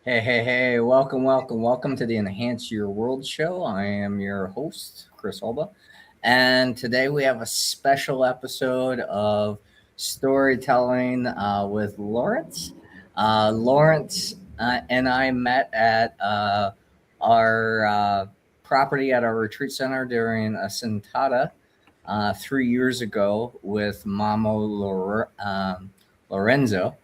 Hey, welcome to the Enhance Your World show. I am your host, Chris Albaugh, and today we have a special episode of storytelling with Lawrence. Lawrence and I met at our property at our retreat center during a Sentata 3 years ago with Lorenzo,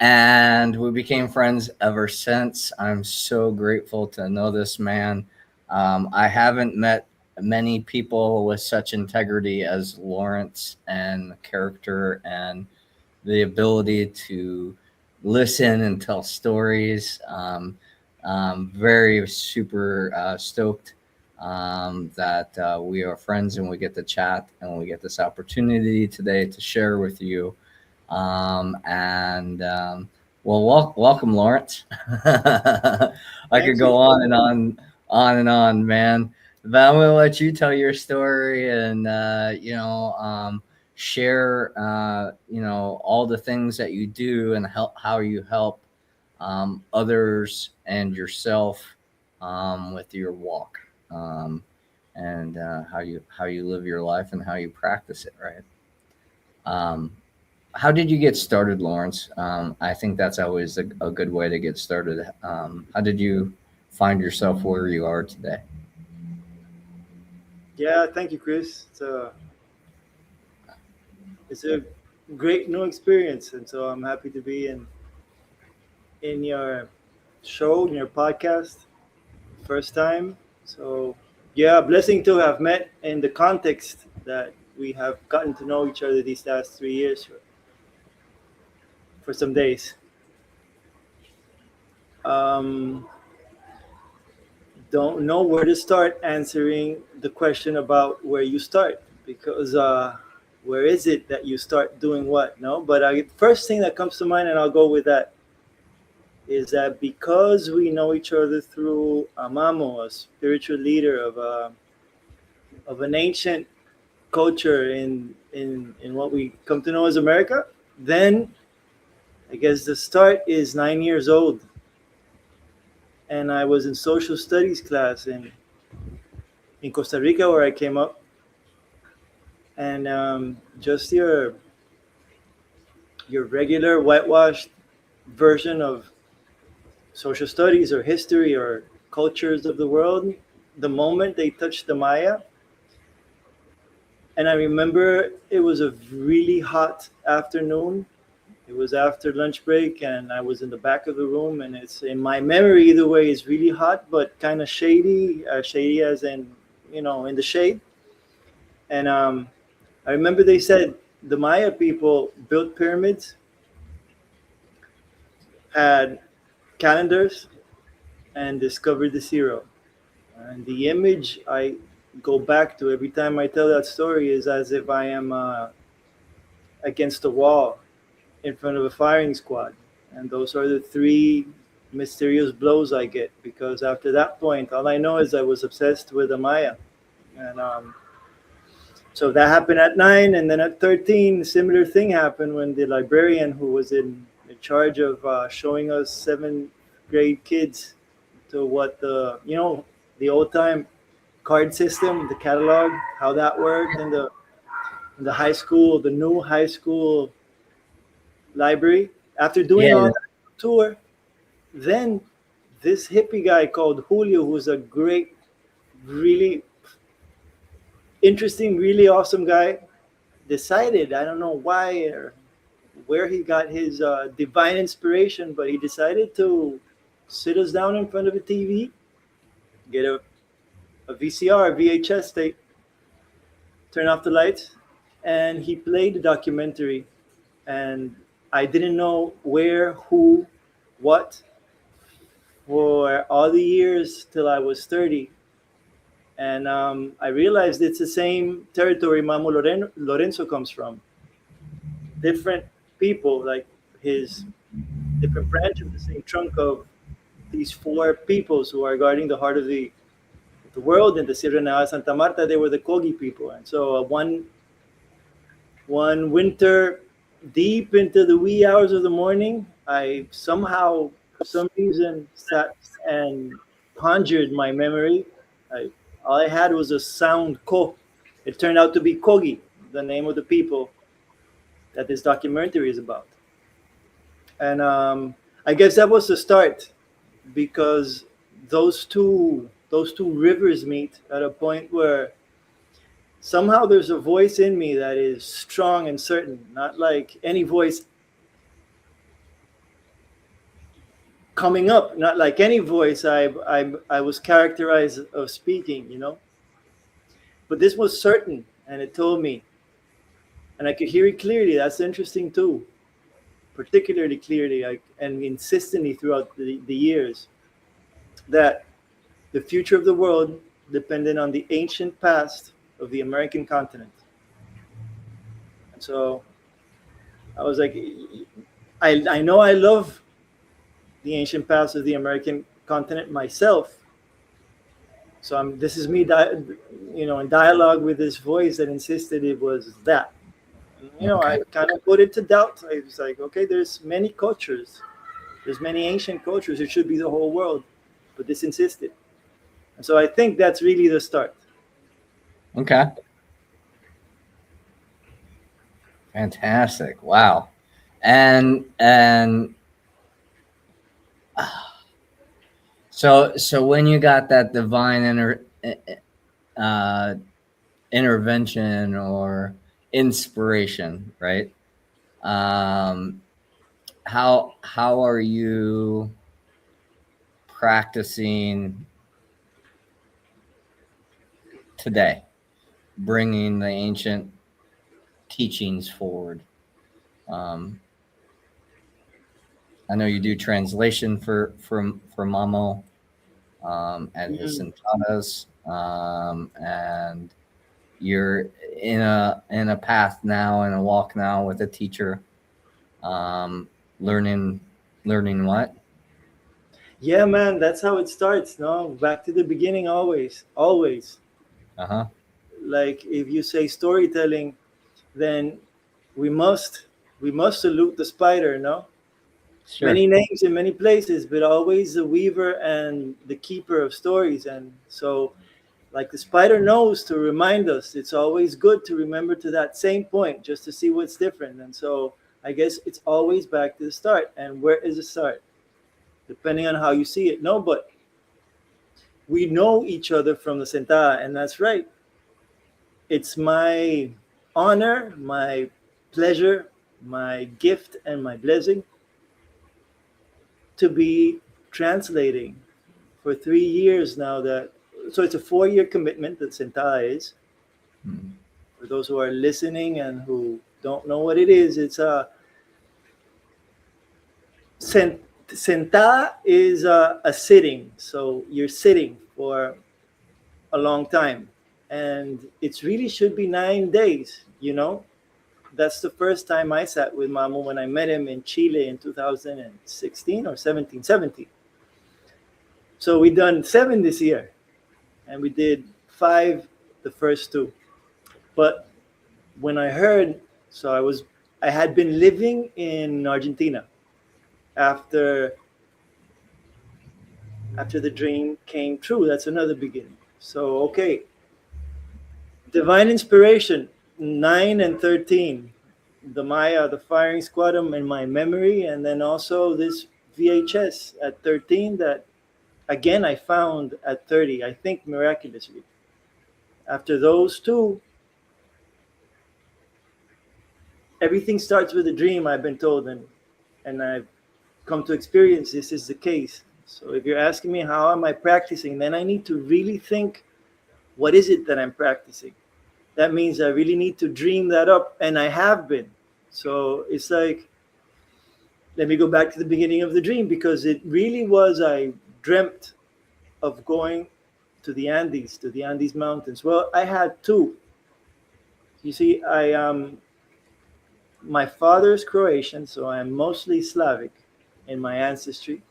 and we became friends ever since. I'm so grateful to know this man. I haven't met many people with such integrity as Lawrence, and character and the ability to listen and tell stories. Very super stoked that we are friends and we get to chat and we get this opportunity today to share with you. And well, welcome, Lawrence. I could Thank you. go on and on and on, man. But I'm gonna let you tell your story and share all the things that you do and how you help others and yourself with your walk, and how you live your life and how you practice it, right? Um, how did you get started, Lawrence? I think that's always a good way to get started. How did you find yourself where you are today? Yeah, thank you, Chris. It's a great new experience, and so I'm happy to be in your show, in your podcast, first time. So yeah, blessing to have met in the context that we have gotten to know each other these last 3 years for some days. Um, don't know where to start answering the question about where you start because where is it that you start doing what? No, but first thing that comes to mind, and I'll go with that, is that because we know each other through Amamo, a spiritual leader of an ancient culture in what we come to know as America, then I guess the start is 9 years old, and I was in social studies class in Costa Rica where I came up, and just your regular whitewashed version of social studies or history or cultures of the world. The moment they touched the Maya, and I remember it was a really hot afternoon. It was after lunch break, and I was in the back of the room. And it's in my memory, either way, it's really hot, but kind of shady. Shady as in, in the shade. And I remember they said the Maya people built pyramids, had calendars, and discovered the zero. And the image I go back to every time I tell that story is as if I am against a wall in front of a firing squad. And those are the three mysterious blows I get because after that point, all I know is I was obsessed with Amaya. And so that happened at 9. And then at 13, a similar thing happened when the librarian who was in charge of showing us seventh grade kids to what the old time card system, the catalog, how that worked in the high school, the new high school library. After doing Yeah, all that tour, then this hippie guy called Julio, who's a great, really interesting, really awesome guy, decided, I don't know why or where he got his divine inspiration, but he decided to sit us down in front of a TV, get a VCR, VHS tape, turn off the lights, and he played the documentary. And I didn't know where, who, what for all the years till I was 30. And I realized it's the same territory Lorenzo comes from. Different people, like his different branch of the same trunk of these four peoples who are guarding the heart of the world in the Sierra Nevada Santa Marta. They were the Kogi people. And so one winter, deep into the wee hours of the morning, I somehow for some reason sat and conjured my memory. I, all I had was a sound ko. It turned out to be Kogi, the name of the people that this documentary is about. And I guess that was the start because those two rivers meet at a point where somehow there's a voice in me that is strong and certain, not like any voice coming up, not like any voice I was characterized of speaking, But this was certain, and it told me, and I could hear it clearly. That's interesting too, particularly clearly, and insistently throughout the years, that the future of the world depended on the ancient past of the American continent. And so I was like, I know I love the ancient past of the American continent myself. So this is me, in dialogue with this voice that insisted it was that. And, Okay. I kind of put it to doubt. I was like, okay, there's many cultures, there's many ancient cultures. It should be the whole world, but this insisted. And so I think that's really the start. Okay. Fantastic. Wow. And so when you got that divine uh, intervention or inspiration, right? Um, how are you practicing today, bringing the ancient teachings forward? Um, I know you do translation for Mamo and his Mhm. sentadas, and you're in a path now, in a walk now with a teacher, um, learning what? Yeah, man, that's how it starts. No, back to the beginning, always, always. Uh huh. Like if you say storytelling, then we must we must salute the spider. No, Sure. many names in many places, but always the weaver and the keeper of stories. And so, like the spider knows to remind us, it's always good to remember to that same point just to see what's different. And so, I guess it's always back to the start. And where is the start? Depending on how you see it. No, but we know each other from the sentada, and that's right. It's my honor, my pleasure, my gift, and my blessing to be translating for 3 years now. So it's a 4-year commitment that sentada is. Mm. For those who are listening and who don't know what it is, it's a sentada is a sitting. So you're sitting for a long time, and it really should be 9 days. That's the first time I sat with Mamu when I met him in Chile in 2016 or 17. So we done 7 this year, and we did 5 the first 2. But when I heard, so I had been living in Argentina after the dream came true. That's another beginning. So okay, divine inspiration 9 and 13, the Maya, the firing squad in my memory, and then also this VHS at 13 that again I found at 30. I think miraculously. After those two, everything starts with a dream. I've been told, and I've come to experience this is the case. So if you're asking me how am I practicing, then I need to really think, what is it that I'm practicing? That means I really need to dream that up, and I have been. So it's like, let me go back to the beginning of the dream because it really was, I dreamt of going to the Andes Mountains. Well, I had two. You see, my father's Croatian, so I'm mostly Slavic in my ancestry.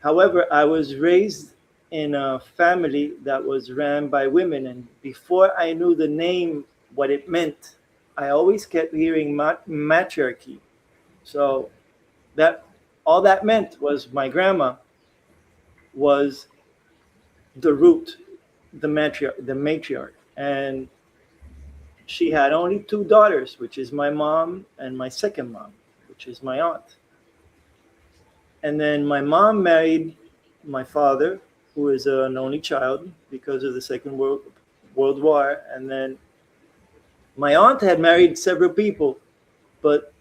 However, I was raised in a family that was ran by women, and before I knew the name, what it meant, I always kept hearing matriarchy. So that all that meant was my grandma was the root, the matriarch, and she had only two daughters, which is my mom and my second mom, which is my aunt. And then my mom married my father, who is an only child because of the Second World War. And then my aunt had married several people, but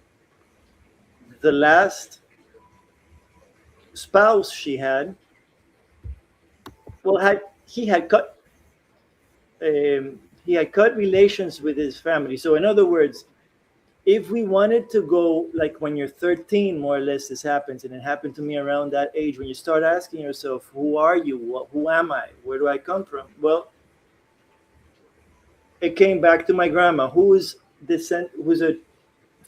the last spouse she had, well, had he had cut he had cut relations with his family. So in other words, if we wanted to go, like when you're 13, more or less, this happens, and it happened to me around that age, when you start asking yourself, who are you? Who am I? Where do I come from? Well, it came back to my grandma, who's a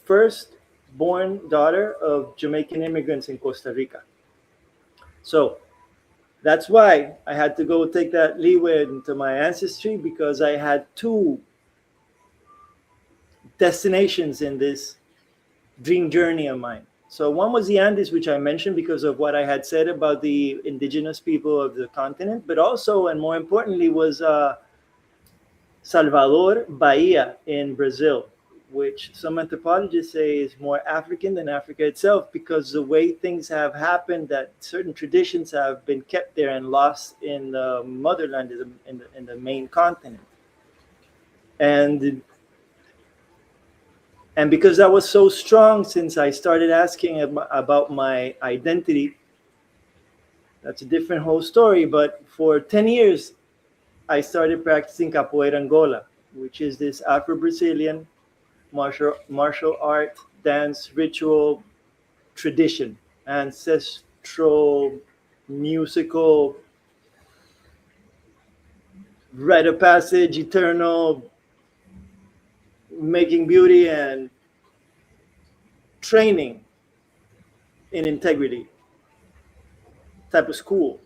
first born daughter of Jamaican immigrants in Costa Rica. So that's why I had to go take that leeway into my ancestry, because I had two destinations in this dream journey of mine. So one was the Andes, which I mentioned because of what I had said about the indigenous people of the continent, but also, and more importantly, was Salvador Bahia in Brazil, which some anthropologists say is more African than Africa itself, because the way things have happened, that certain traditions have been kept there and lost in the motherland, in the main continent. And and because that was so strong, since I started asking about my identity, that's a different whole story. But for 10 years, I started practicing capoeira Angola, which is this Afro-Brazilian martial art, dance, ritual tradition, ancestral, musical, rite of passage, eternal, making beauty and training in integrity type of school.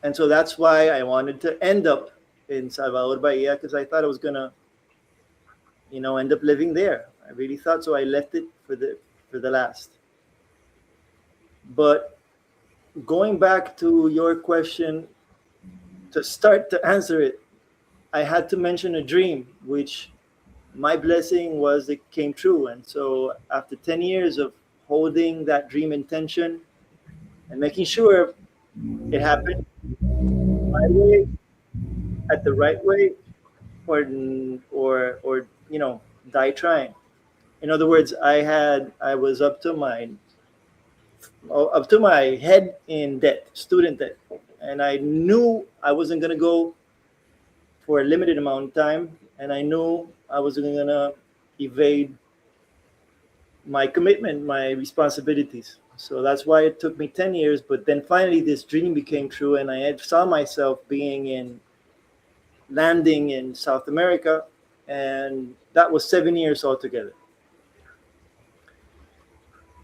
And so that's why I wanted to end up in Salvador Bahia, because I thought I was gonna, end up living there. I really thought so. I left it for the last. But going back to your question, to start to answer it, I had to mention a dream, which my blessing was it came true. And so after 10 years of holding that dream intention and making sure it happened my way, at the right way, or die trying. In other words, I was up to my head in debt, student debt, and I knew I wasn't going to go for a limited amount of time, and I knew I wasn't going to evade my commitment, my responsibilities. So that's why it took me 10 years. But then finally, this dream became true, and I saw myself landing in South America, and that was 7 years altogether.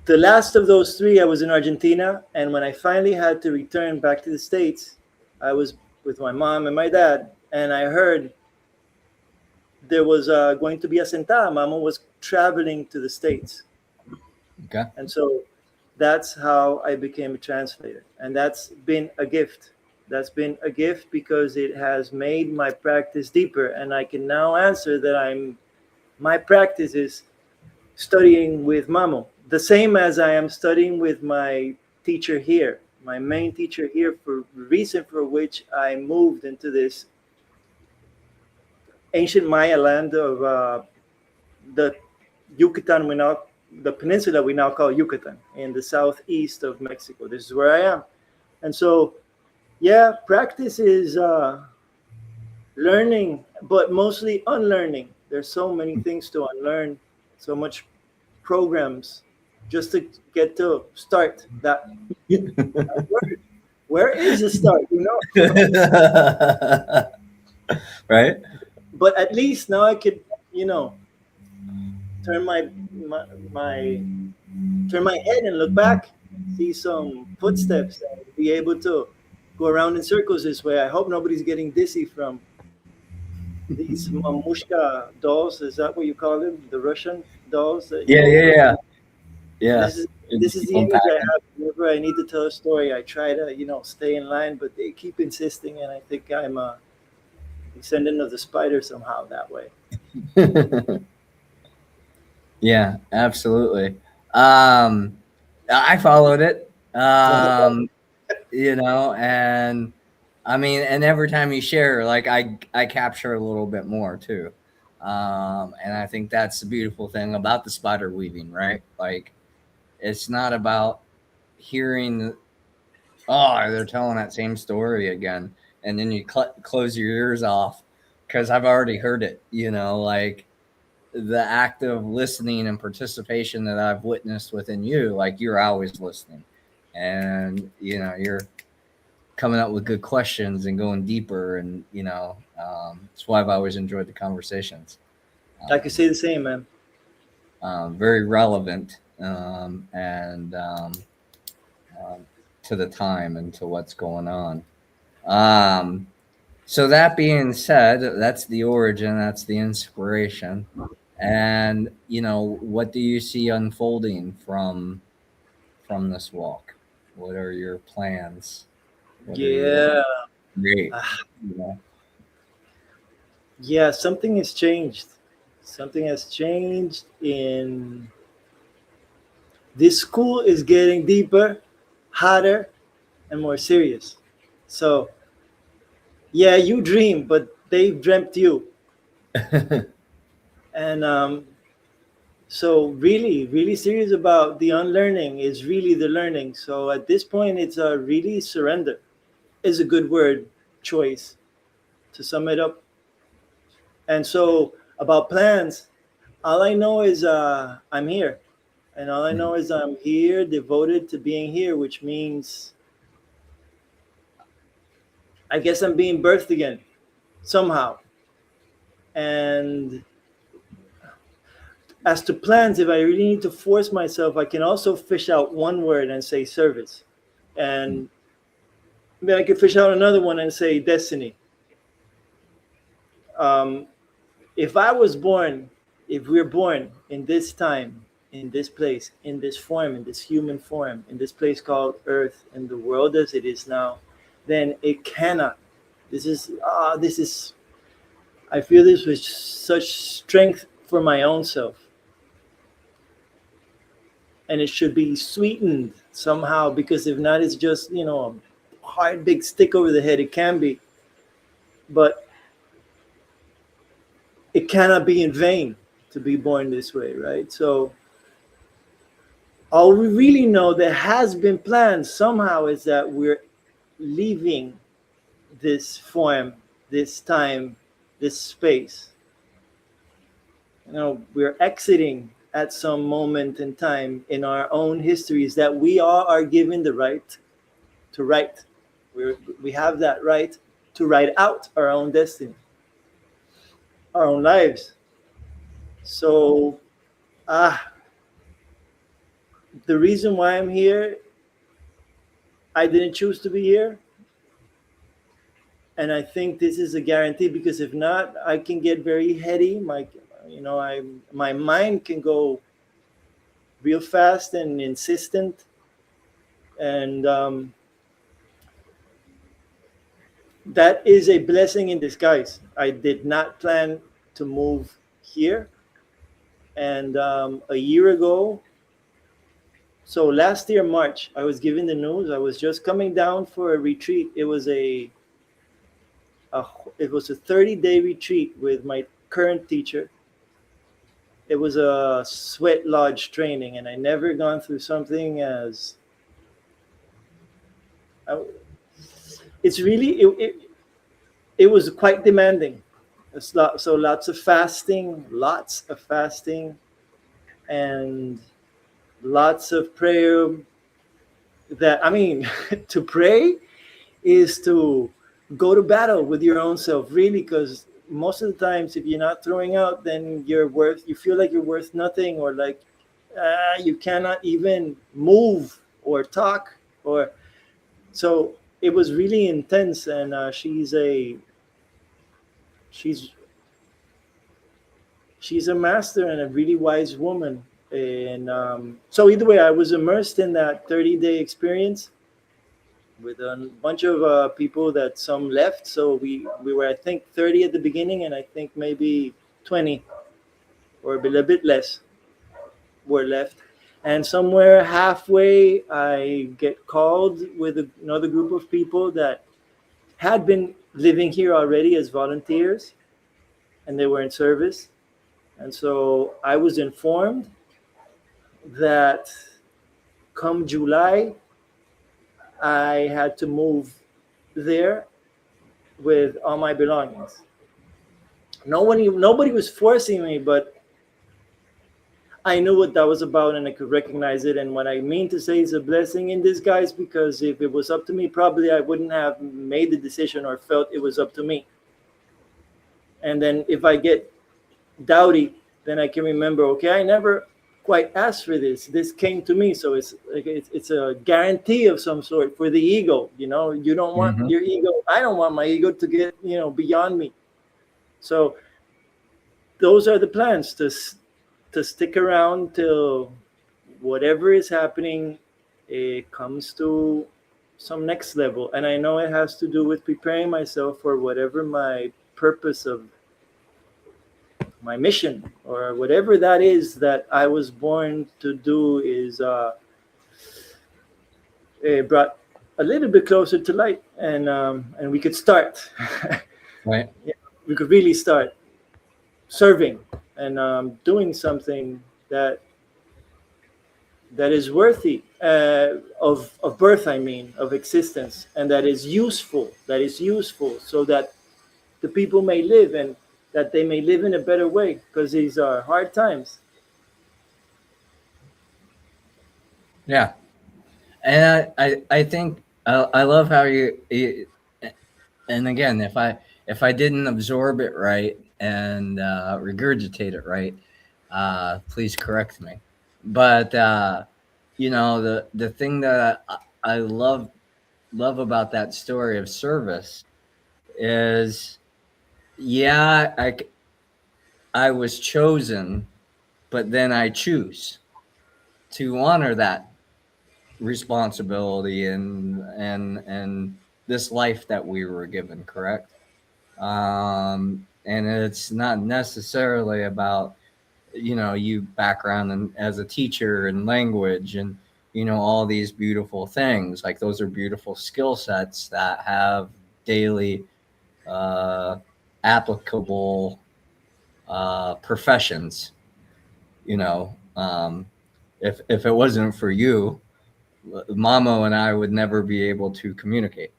The last of those three, I was in Argentina, and when I finally had to return back to the States, I was with my mom and my dad, and I heard there was going to be a sentada. Mama was traveling to the States. Okay. And so that's how I became a translator. And that's been a gift. That's been a gift because it has made my practice deeper. And I can now answer that my practice is studying with Mamo, the same as I am studying with my teacher here, my main teacher here, for the reason for which I moved into this ancient Maya land of the Yucatan, the peninsula we now call Yucatan, in the southeast of Mexico. This is where I am. And so, yeah, practice is learning, but mostly unlearning. There's so many things to unlearn, so much programs just to get to start that word. Where is the start, Right. But at least now I could, turn my turn my head and look back, see some footsteps, and be able to go around in circles this way. I hope nobody's getting dizzy from these mamushka dolls. Is that what you call them? The Russian dolls that Yeah, yeah, yeah. And Yeah. And this just is keep the image I unpacking. have whenever I need to tell a story. I try to, stay in line, but they keep insisting, and I think I'm a descendant of the spider somehow that way. Yeah, absolutely. Um, I followed it. And I mean, and every time you share, like I capture a little bit more too. And I think that's the beautiful thing about the spider weaving, right? Like it's not about hearing, oh, they're telling that same story again, and then you close your ears off because I've already heard it. Like the active listening and participation that I've witnessed within you, like you're always listening, and you're coming up with good questions and going deeper, and that's why I've always enjoyed the conversations. I could Um, say the same, man. Very relevant, and um, to the time and to what's going on. Um, so that being said, that's the origin, that's the inspiration. And what do you see unfolding from this walk? What are your plans? What are you looking Yeah. to create? Ah, You know? yeah, something has changed. Something has changed in this school is getting deeper, hotter, and more serious. So, yeah, you dream, but they've dreamt you. And so, really, really serious about the unlearning is really the learning. So, at this point, it's really surrender is a good word choice to sum it up. And so, about plans, all I know is I'm here. And all I know is I'm here, devoted to being here, which means I guess I'm being birthed again somehow. And as to plans, if I really need to force myself, I can also fish out one word and say service. And then I can fish out another one and say destiny. Um, if I was born, if we're born in this time, in this place, in this form, in this human form, in this place called Earth, in the world as it is now, then it cannot. This is. I feel this with such strength for my own self, and it should be sweetened somehow because if not, it's just a hard big stick over the head. It can be, but it cannot be in vain to be born this way, right? So all we really know that has been planned somehow is that we're leaving this form, this time, this space. We're exiting at some moment in time in our own histories that we all are given the right to write. We have that right to write out our own destiny, our own lives. So, ah, the reason why I'm here, I didn't choose to be here, and I think this is a guarantee because if not, I can get very heady. My mind can go real fast and insistent, and that is a blessing in disguise. I did not plan to move here, and a year ago, so last year March, I was given the news. I was just coming down for a retreat. A it was a 30-day retreat with my current teacher. It was a sweat lodge training, and I never gone through something as I, it's really it was quite demanding. So lots of fasting, and lots of prayer. That I mean, to pray is to go to battle with your own self, really, because most of the times, if you're not throwing out, then you feel like you're worth nothing, or like you cannot even move or talk, or so. It was really intense, and she's she's a master and a really wise woman. And so either way, I was immersed in that 30-day experience with a bunch of people that some left. So we were, I think, 30 at the beginning, and I think maybe 20 or a little bit less were left. And somewhere halfway, I get called with another group of people that had been living here already as volunteers, and they were in service. And so I was informed that come July, I had to move there with all my belongings. Nobody was forcing me, but I knew what that was about and I could recognize it. And what I mean to say is a blessing in disguise, because if it was up to me, probably I wouldn't have made the decision or felt it was up to me. And then if I get dowdy, then I can remember, okay, I never quite asked for this. This came to me. So it's like it's a guarantee of some sort for the ego. You don't want Hmm. your ego. I don't want my ego to get, beyond me. So those are the plans to stick around till whatever is happening, it comes to some next level. And I know it has to do with preparing myself for whatever my purpose of my mission or whatever that is that I was born to do is brought a little bit closer to light, and we could start. Right. Yeah, we could really start serving and doing something that is worthy of birth, I mean, of existence, and that is useful so that the people may live, and that they may live in a better way, because these are hard times. Yeah. And I think I love how you, and again, if I didn't absorb it right and regurgitate it right, please correct me. But the thing that I love about that story of service is, yeah, I was chosen, but then I choose to honor that responsibility and this life that we were given, correct? And it's not necessarily about you background and as a teacher and language and all these beautiful things. Like, those are beautiful skill sets that have daily uh, applicable professions. you know um, if it wasn't for you, Mamo and I would never be able to communicate.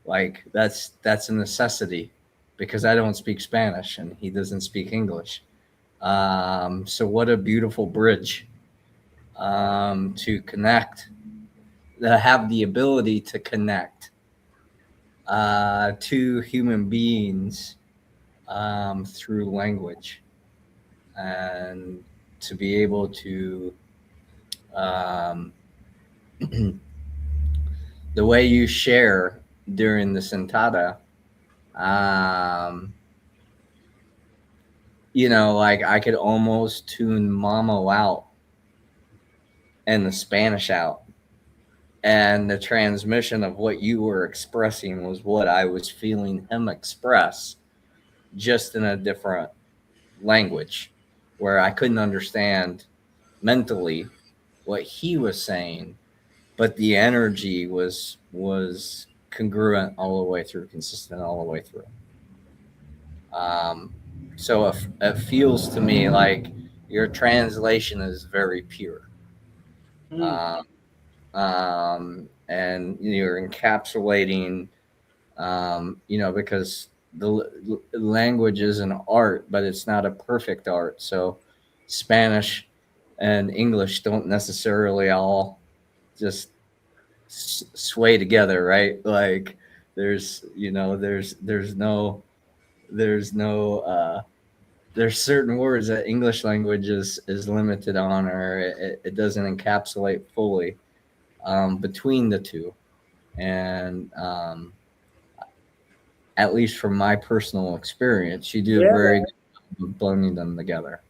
Like, that's a necessity, because I don't speak Spanish and he doesn't speak English. So what a beautiful bridge to connect, to have the ability to connect to human beings through language, and to be able to um, the way you share during the sentada. um, like, I could almost tune Mamo out and the Spanish out, and the transmission of what you were expressing was what I was feeling him express, just in a different language, where I couldn't understand mentally what he was saying, but the energy was congruent all the way through, consistent all the way through. Um, so it feels to me like your translation is very pure. Hmm. Um, and you're encapsulating, because language is an art, but it's not a perfect art. So Spanish and English don't necessarily all just sway together, right? Like, there's no there's certain words that English language is limited on, or it doesn't encapsulate fully between the two. And at least from my personal experience, you do a Yeah, very good job of blending them together.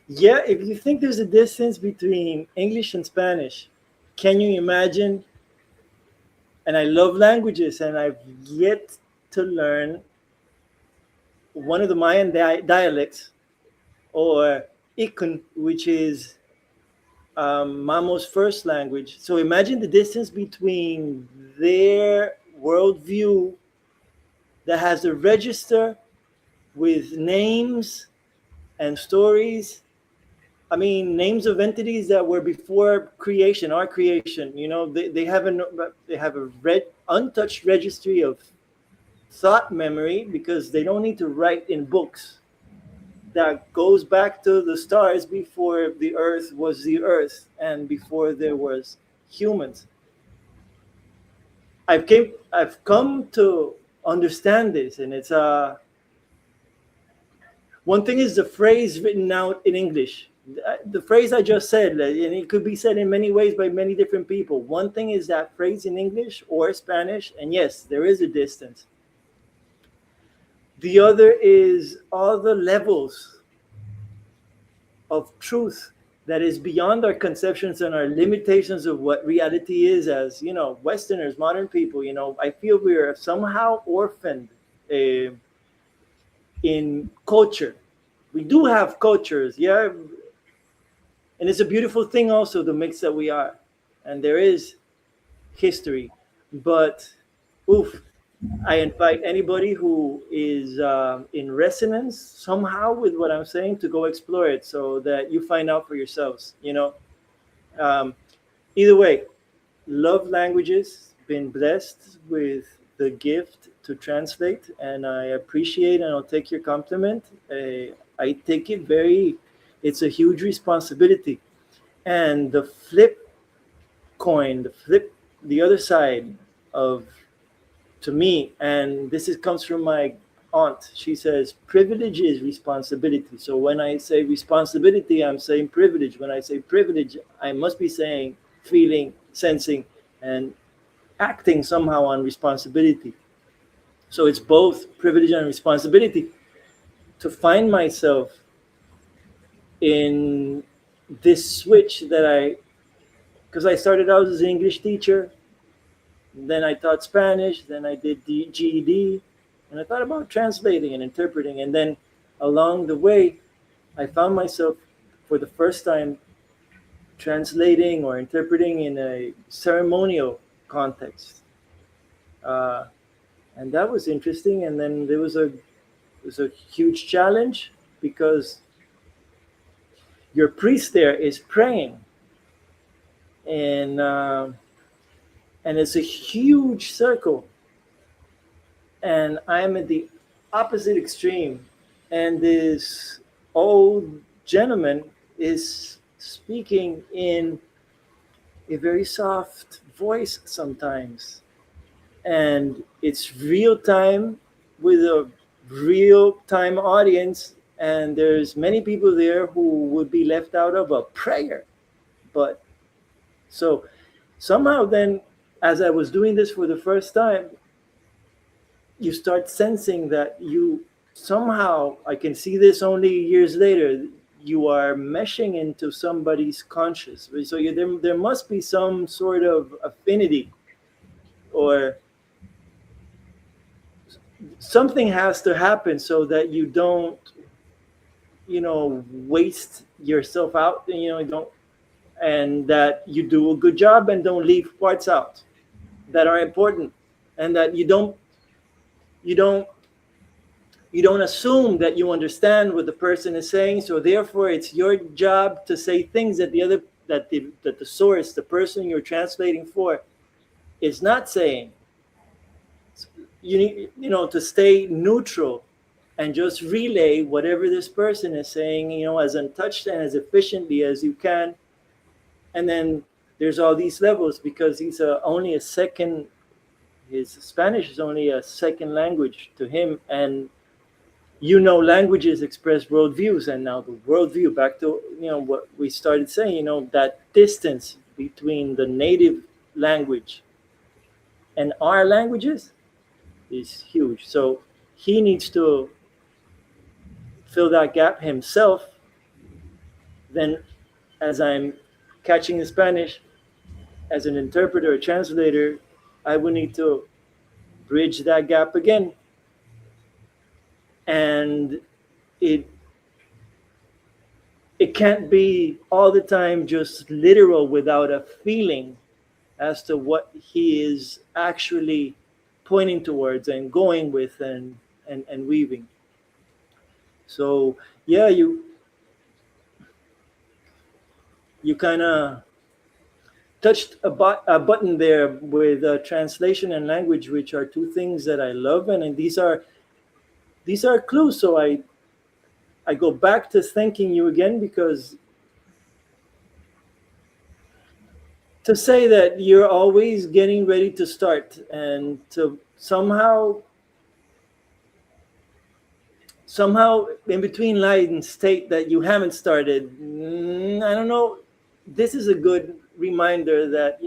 Yeah, if you think there's a distance between English and Spanish, can you imagine? And I love languages, and I've yet to learn one of the Mayan dialects, or Ikun, which is Mamo's first language. So imagine the distance between their worldview that has a register with names and stories. I mean, names of entities that were before creation, our creation. You know, they have a untouched registry of thought memory because they don't need to write in books. That goes back to the stars before the Earth was the Earth and before there was humans. I've come to understand this, and it's one thing is the phrase written out in English. The phrase I just said, and it could be said in many ways by many different people. One thing is that phrase in English or Spanish, and yes, there is a distance. The other is all the levels of truth that is beyond our conceptions and our limitations of what reality is. As you know, Westerners, modern people, you know, I feel we are somehow orphaned uh, in culture. We do have cultures, yeah, and it's a beautiful thing also, the mix that we are, and there is history. But oof, I invite anybody who is in resonance somehow with what I'm saying to go explore it, so that you find out for yourselves, you know. um, Either way, love languages, been blessed with the gift to translate, and I appreciate and I'll take your compliment. I take it very, it's a huge responsibility. And the flip coin, the other side of, to me, and this comes from my aunt. She says privilege is responsibility. So when I say responsibility, I'm saying privilege. When I say privilege, I must be saying feeling, sensing, and acting somehow on responsibility. So it's both privilege and responsibility to find myself in this switch that because I started out as an English teacher, then I taught Spanish, then I did the GED, and I thought about translating and interpreting. And then along the way, I found myself for the first time translating or interpreting in a ceremonial context. Uh, and that was interesting. And then it was a huge challenge because your priest there is praying, and and it's a huge circle, and I'm at the opposite extreme, and this old gentleman is speaking in a very soft voice sometimes, and it's real time with a real time audience, and there's many people there who would be left out of a prayer. But so somehow then, as I was doing this for the first time, you start sensing that you somehow, I can see this only years later, you are meshing into somebody's conscious. So there must be some sort of affinity, or something has to happen so that you don't, you know, waste yourself out, and you know, don't, and that you do a good job and don't leave parts out that are important, and that you don't you don't assume that you understand what the person is saying. So therefore it's your job to say things that the source, the person you're translating for, is not saying. You need, you know, to stay neutral and just relay whatever this person is saying, you know, as untouched and as efficiently as you can. And then there's all these levels because he's only a second, his Spanish is only a second language to him. And you know, languages express worldviews, and now the worldview, back to, you know, what we started saying, you know, that distance between the native language and our languages is huge. So he needs to fill that gap himself, then as I'm catching the Spanish as an interpreter or translator, I would need to bridge that gap again. And it it can't be all the time just literal without a feeling as to what he is actually pointing towards and going with and weaving. So yeah, you kind of touched a button there with translation and language, which are two things that I love, and these are clues. So I go back to thanking you again because to say that you're always getting ready to start and to somehow in between lines state that you haven't started. I don't know. This is a good reminder that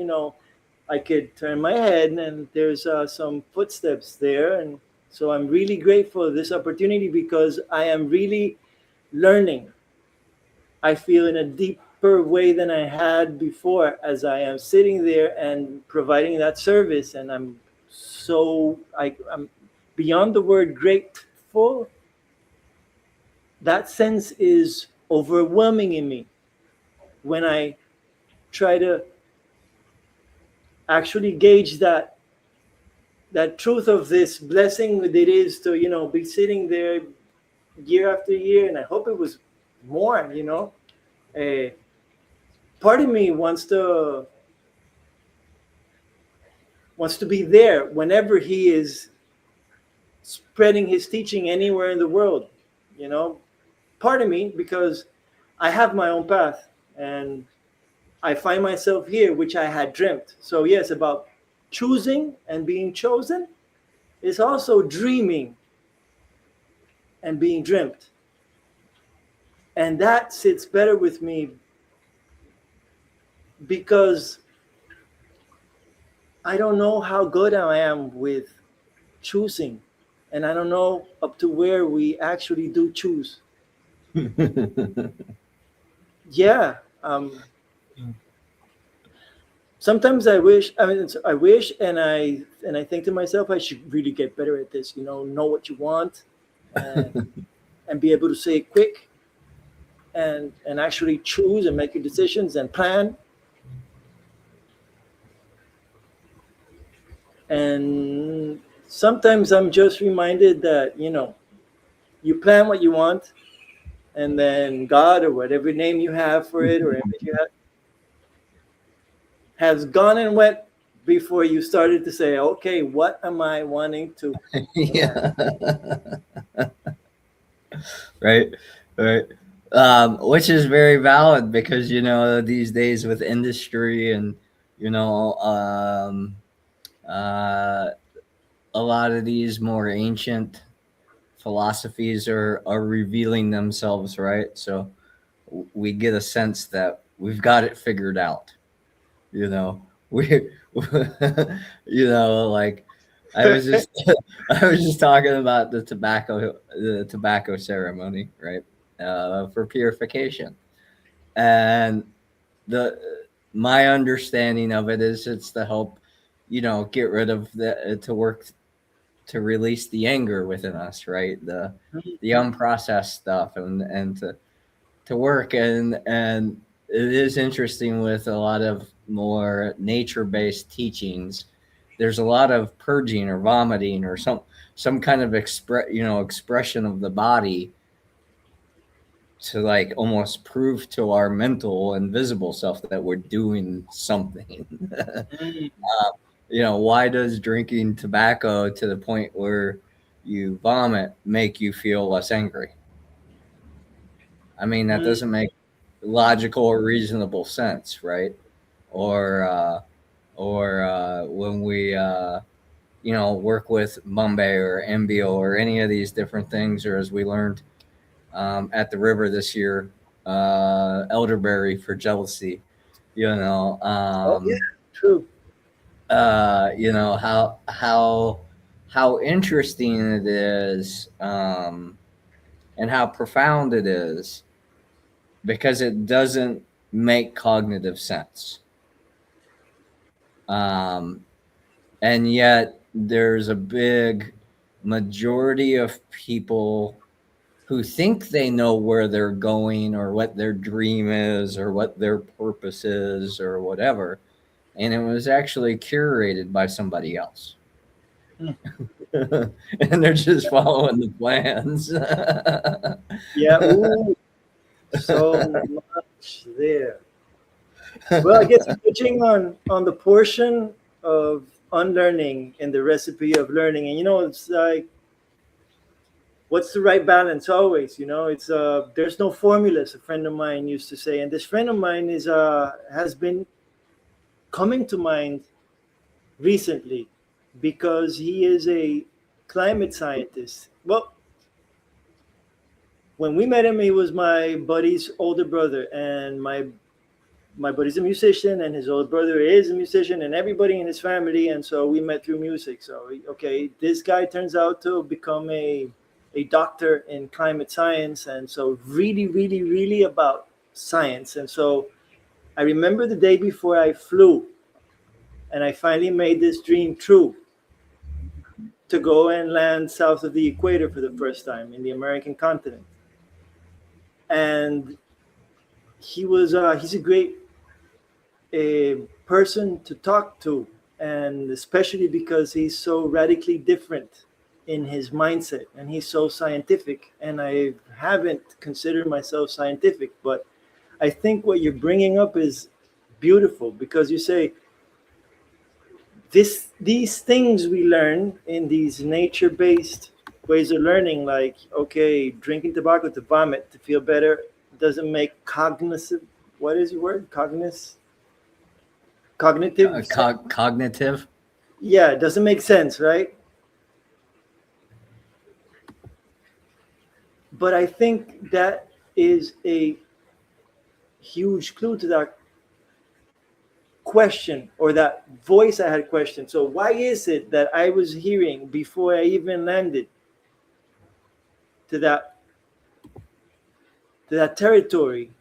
I could turn my head and there's some footsteps there, and so I'm really grateful for this opportunity because I am really learning. I feel in a deeper way than I had before as I am sitting there and providing that service, and I'm beyond the word grateful. That sense is overwhelming in me when I try to actually gauge that truth of this blessing that it is to be sitting there year after year, and I hope it was more. A part of me wants to be there whenever he is spreading his teaching anywhere in the world. You know, part of me because I have my own path and I find myself here, which I had dreamt. So yes, about choosing and being chosen is also dreaming and being dreamt. And that sits better with me because I don't know how good I am with choosing. And I don't know up to where we actually do choose. Yeah. Sometimes I wish. I mean, I wish, and I think to myself, I should really get better at this. Know what you want, and and be able to say it quick, and actually choose and make your decisions and plan. And sometimes I'm just reminded that you plan what you want, and then God or whatever name you have for it or image you have has gone and went before you started to say, okay, what am I wanting to plan? Yeah. Right, right. Which is very valid because these days with industry and you know uh, a lot of these more ancient philosophies are revealing themselves, right? So we get a sense that we've got it figured out. We like I was just I was just talking about the tobacco ceremony, right? For purification. And the my understanding of it is it's to help get rid of to work to release the anger within us, right? The unprocessed stuff, and to work. And it is interesting with a lot of more nature-based teachings. There's a lot of purging or vomiting or some kind of expression of the body to like almost prove to our mental and visible self that we're doing something. Mm, Why does drinking tobacco to the point where you vomit make you feel less angry? I mean, that mm, doesn't make logical or reasonable sense, right? Or when we work with Bombay or MBO or any of these different things, or as we learned at the river this year, elderberry for jealousy. You know, oh yeah, um, true. how interesting it is, and how profound it is because it doesn't make cognitive sense. Um, and yet there's a big majority of people who think they know where they're going or what their dream is or what their purpose is or whatever, and it was actually curated by somebody else. Hmm. And they're just following the plans. Yeah. Ooh, so much there. Well, I guess you're touching on the portion of unlearning and the recipe of learning, and it's like, what's the right balance always? It's there's no formulas. A friend of mine used to say, and this friend of mine is has been coming to mind recently because he is a climate scientist. Well, when we met him, he was my buddy's older brother, and my buddy's a musician, and his older brother is a musician, and everybody in his family, and so we met through music. So okay, this guy turns out to become a doctor in climate science, and so really, really, really about science. And so I remember the day before I flew, and I finally made this dream true, to go and land south of the equator for the first time in the American continent. And he's a great a person to talk to, and especially because he's so radically different in his mindset, and he's so scientific. And I haven't considered myself scientific, but I think what you're bringing up is beautiful, because you say these things we learn in these nature-based ways of learning, like, okay, drinking tobacco to vomit to feel better, doesn't make cognitive, what is your word, cognitive sense. Cognitive. Yeah, it doesn't make sense, right? But I think that is a huge clue to that question, or that voice I had questioned. So why is it that I was hearing before I even landed to that territory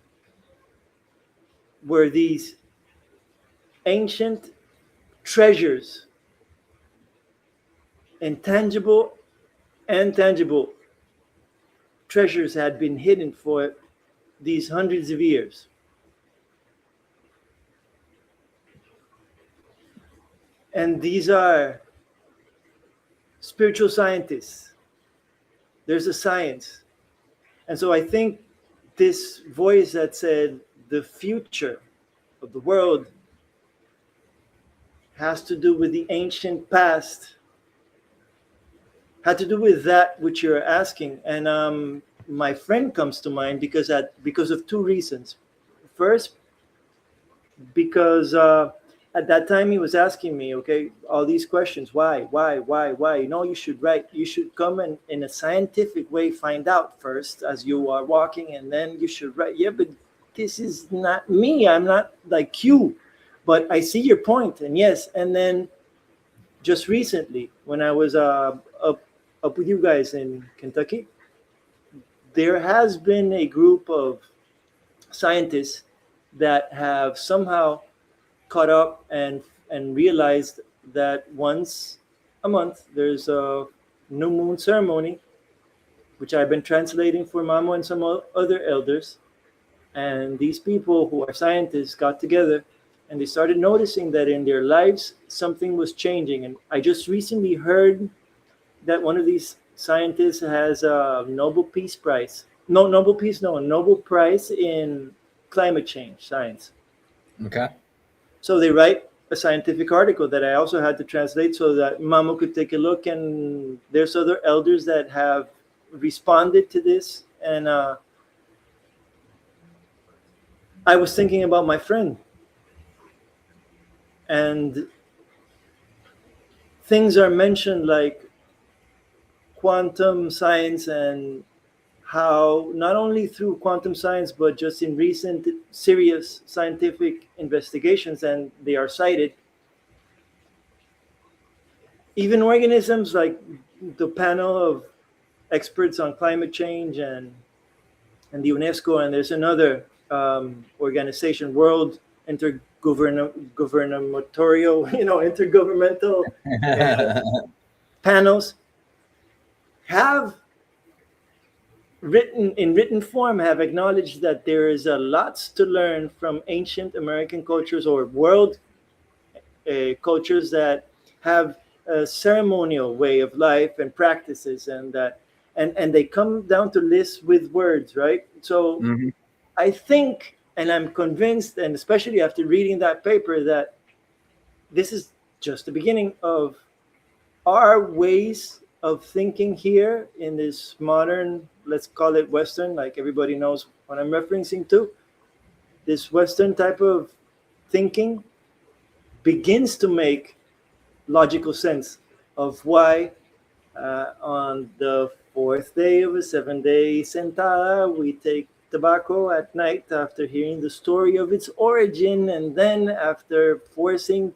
where these ancient treasures, intangible and tangible treasures, had been hidden for these hundreds of years? And these are spiritual scientists. There's a science. And so I think this voice that said the future of the world has to do with the ancient past, had to do with that which you're asking. And my friend comes to mind because of two reasons. First, because at that time he was asking me, okay, all these questions, why, you should write, you should come and in a scientific way find out first as you are walking, and then you should write. Yeah, but this is not me, I'm not like you, but I see your point. And yes, and then just recently when I was up with you guys in Kentucky, there has been a group of scientists that have somehow caught up and realized that once a month there's a new moon ceremony, which I've been translating for Mamo and some other elders. And these people who are scientists got together, and they started noticing that in their lives something was changing. And I just recently heard that one of these scientists has a Nobel Peace Prize. No, Nobel Peace, no, a Nobel Prize in climate change science. Okay. So they write a scientific article that I also had to translate so that Mamo could take a look. And there's other elders that have responded to this. And I was thinking about my friend, and things are mentioned like quantum science, and how not only through quantum science, but just in recent serious scientific investigations, and they are cited, even organisms like the panel of experts on climate change and the UNESCO, and there's another organization, World Intergovernmental, intergovernmental uh, panels, have written form have acknowledged that there is a lots to learn from ancient American cultures or world cultures that have a ceremonial way of life and practices, and that and they come down to lists with words, right? So Mhm. I think, and I'm convinced, and especially after reading that paper, that this is just the beginning of our ways of thinking here in this modern, let's call it Western, like everybody knows what I'm referencing to. This Western type of thinking begins to make logical sense of why on the fourth day of a 7 day sentada, we take tobacco at night after hearing the story of its origin, and then after forcing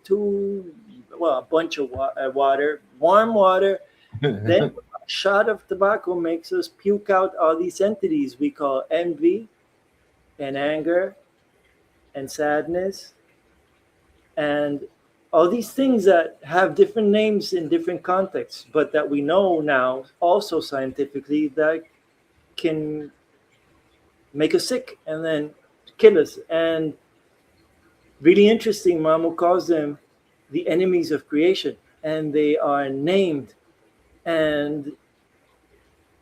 a bunch of water, warm water, then a shot of tobacco makes us puke out all these entities we call envy and anger and sadness and all these things that have different names in different contexts, but that we know now also scientifically that can make us sick and then kill us. And really interesting, Mamu calls them the enemies of creation, and they are named. And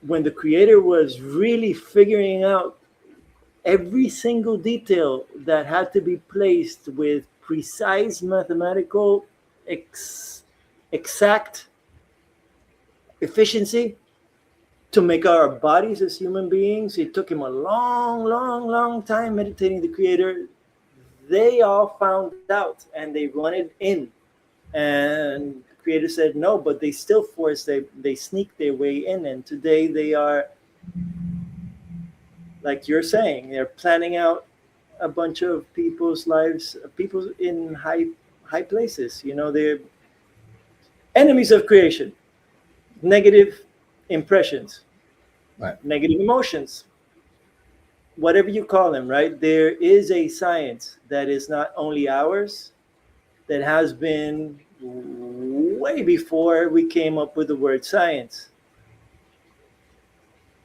when the creator was really figuring out every single detail that had to be placed with precise mathematical exact efficiency to make our bodies as human beings. It took him a long, long, long time meditating the creator. They all found out and they wanted in. And the creator said no, but they still forced, they sneaked their way in. And today they are, like you're saying, they're planning out a bunch of people's lives, people in high places. They're enemies of creation, negative impressions, Right. negative emotions, whatever you call them, right? There is a science that is not only ours, that has been way before we came up with the word science.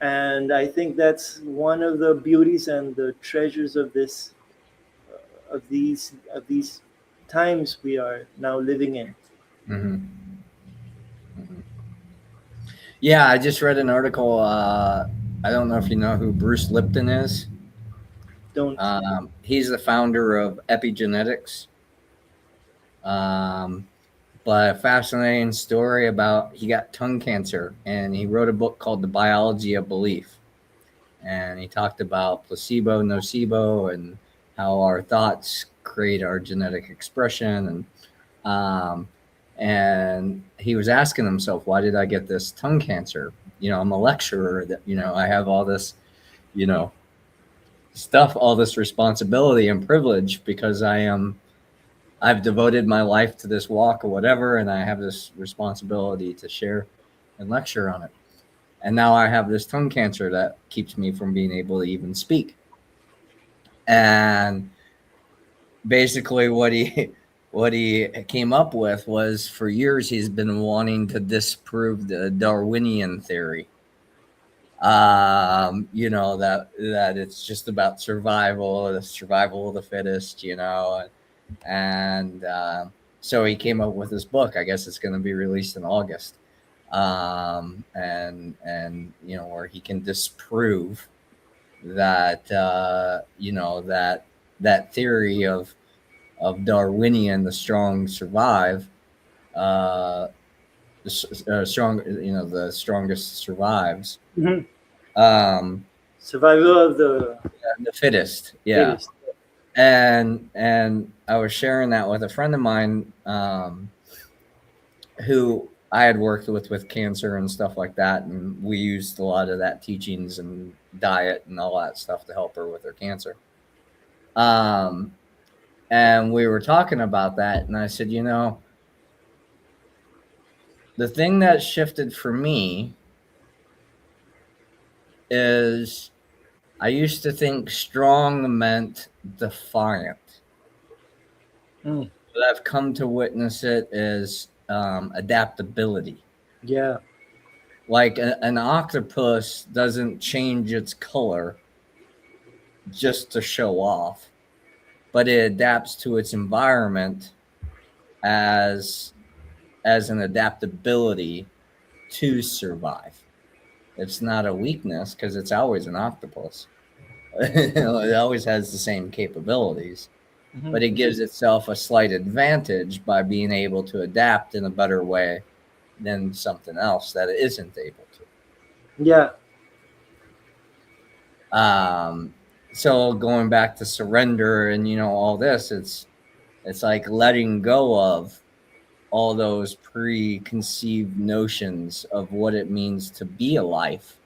And I think that's one of the beauties and the treasures of this, of these times we are now living in. Mhm. Mhm. Yeah, I just read an article. I don't know if you know who Bruce Lipton is. Don't. He's the founder of epigenetics. Um, but a fascinating story about he got tongue cancer and he wrote a book called The Biology of Belief. And he talked about placebo, nocebo, and how our thoughts create our genetic expression. Um, and he was asking himself, why did I get this tongue cancer? I'm a lecturer that, I have all this, you know, stuff, all this responsibility and privilege because I've devoted my life to this walk or whatever, and I have this responsibility to share and lecture on it. And now I have this tongue cancer that keeps me from being able to even speak. And basically what he what he came up with was for years he's been wanting to disprove the Darwinian theory. That it's just about survival, the survival of the fittest, and so he came up with this book. I guess it's going to be released in August, and where he can disprove that that theory of Darwinian, the strong survive, uh, strong, the strongest survives, Mhm. um, Survival of the the fittest, yeah. fittest. And I was sharing that with a friend of mine, who I had worked with cancer and stuff like that, and we used a lot of that teachings and diet and all that stuff to help her with her cancer. Um, and we were talking about that, and I said, the thing that shifted for me is I used to think strong meant defiant, Mm, but I've come to witness it as adaptability. yeah. Like an octopus doesn't change its color just to show off, but it adapts to its environment as an adaptability to survive. It's not a weakness because it's always an octopus. It always has the same capabilities, Hmm. but it gives itself a slight advantage by being able to adapt in a better way than something else that it isn't able Yeah. to. So going back to surrender and all this, it's like letting go of all those preconceived notions of what it means to be a life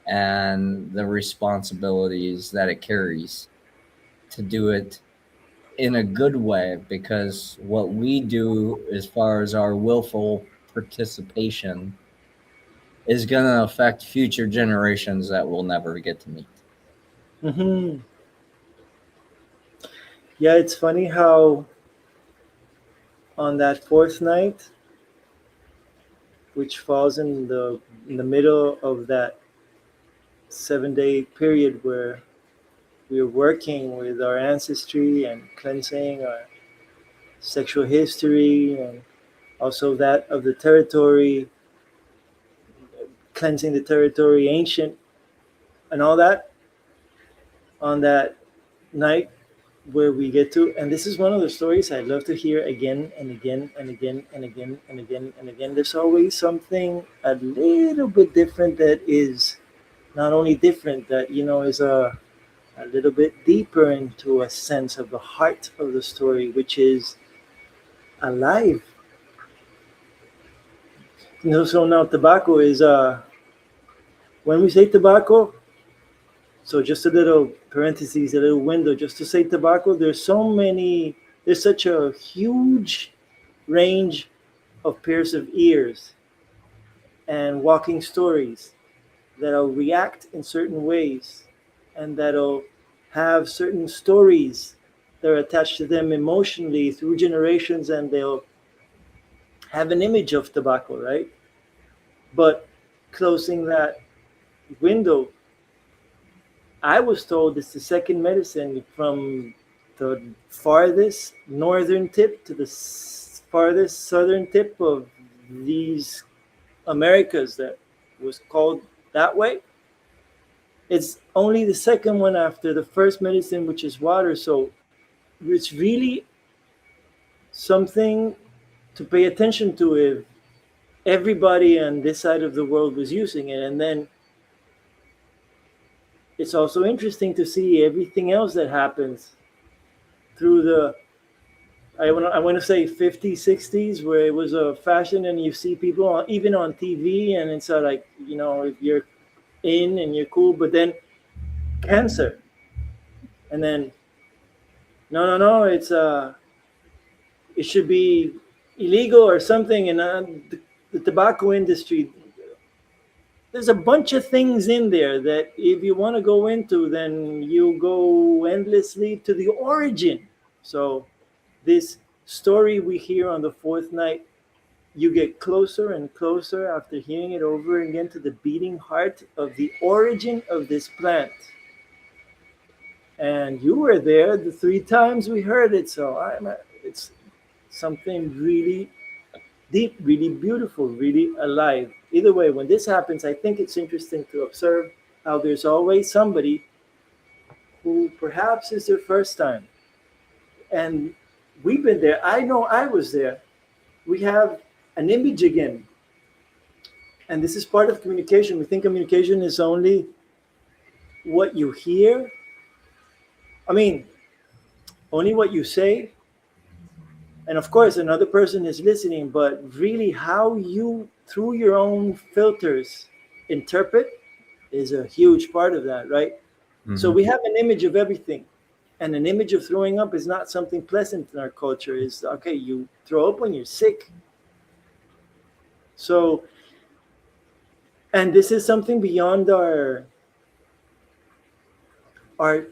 and the responsibilities that it carries to do it in a good way, because what we do as far as our willful participation is going to affect future generations that we'll never get to meet. Hmm. Yeah, it's funny how on that fourth night, which falls in the middle of that 7 day period where we are working with our ancestry and cleansing our sexual history and also that of the territory, cleansing the territory, ancient, and all that on that night where we get to, and this is one of the stories I love to hear again and again and again and again and again and again. There's always something a little bit different that is not only different, that, is a little bit deeper into a sense of the heart of the story, which is alive. So now tobacco is, when we say tobacco, so just a little parentheses, a little window, just to say tobacco, there's such a huge range of pairs of ears and walking stories that'll react in certain ways and that'll have certain stories that are attached to them emotionally through generations, and they'll have an image of tobacco, right? But closing that window, I was told it's the second medicine from the farthest northern tip to the farthest southern tip of these Americas that was called that way. It's only the second one after the first medicine, which is water. So it's really something to pay attention to if everybody on this side of the world was using it. And then it's also interesting to see everything else that happens through the, I want to say 50s, 60s, where it was a fashion, and you see people even on TV, and it's like, if you're in and you're cool, but then cancer, and then no, no, no, it should be illegal or something, and the tobacco industry. There's a bunch of things in there that if you want to go into, then you go endlessly to the origin. So this story we hear on the fourth night, you get closer and closer after hearing it over again to the beating heart of the origin of this plant. And you were there the three times we heard it, so it's something really deep, really beautiful, really alive. Either way, when this happens, I think it's interesting to observe how there's always somebody who perhaps is their first time. And we've been there. I know I was there. We have an image again. And this is part of communication. We think communication is only what you hear. I mean, only what you say. And of course, another person is listening, but really how you, through your own filters, interpret is a huge part of that, right? So Mm-hmm. we have an image of everything. And an image of throwing up is not something pleasant in our culture. Is okay, you throw up when you're sick. So, and this is something beyond our are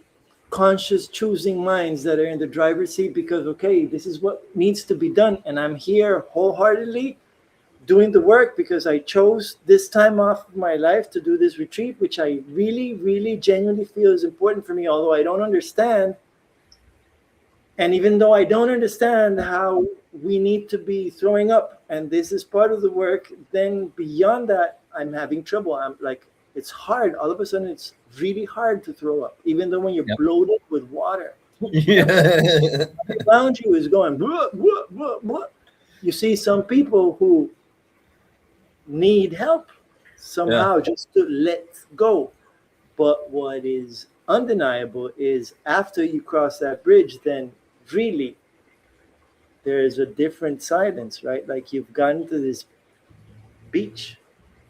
conscious choosing minds that are in the driver's seat because, okay, this is what needs to be done. And I'm here wholeheartedly doing the work because I chose this time off of my life to do this retreat, which I really, really genuinely feel is important for me, although I don't understand. And even though I don't understand how we need to be throwing up, and this is part of the work, then beyond that, I'm having trouble. I'm like, it's hard. All of a sudden, it's really hard to throw up, even though when you're Yep. bloated with water. Yeah. Around you is going, "Blah, blah, blah, blah." You see some people who need help Yeah. somehow just to let go. But what is undeniable is after you cross that bridge, then really there is a different silence, right? Like you've gotten to this beach,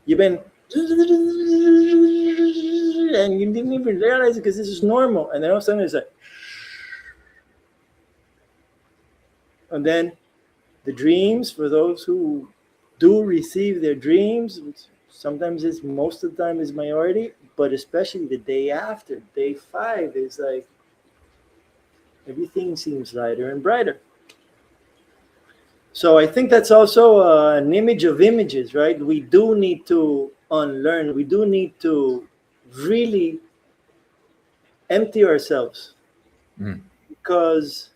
you've been, and you didn't even realize it because this is normal. And then all of a sudden it's like, and then the dreams for those who do receive their dreams, which sometimes is most of the time is minority, but especially the day after, day 5, is like everything seems lighter and brighter. So I think that's also an image of images, right? We do need to unlearn. We do need to really empty ourselves Mm. because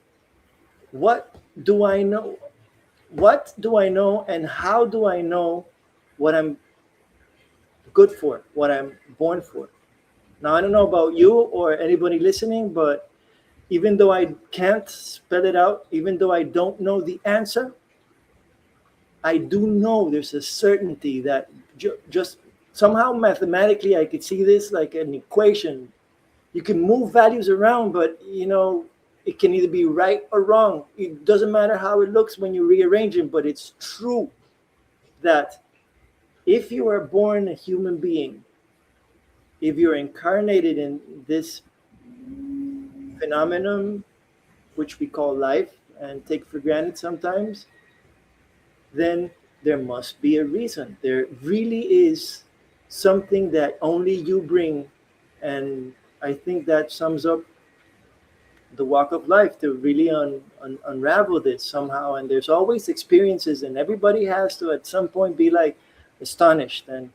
what do I know? What do I know, and how do I know what I'm good for, what I'm born for? Now, I don't know about you or anybody listening, but even though I can't spell it out, even though I don't know the answer, I do know there's a certainty that just somehow mathematically I could see this like an equation. You can move values around, but it can either be right or wrong. It doesn't matter how it looks when you rearrange it, but it's true that if you are born a human being, if you're incarnated in this phenomenon which we call life and take for granted sometimes, then there must be a reason. There really is something that only you bring. And I think that sums up the walk of life to really unravel this somehow. And there's always experiences, and everybody has to at some point be like astonished and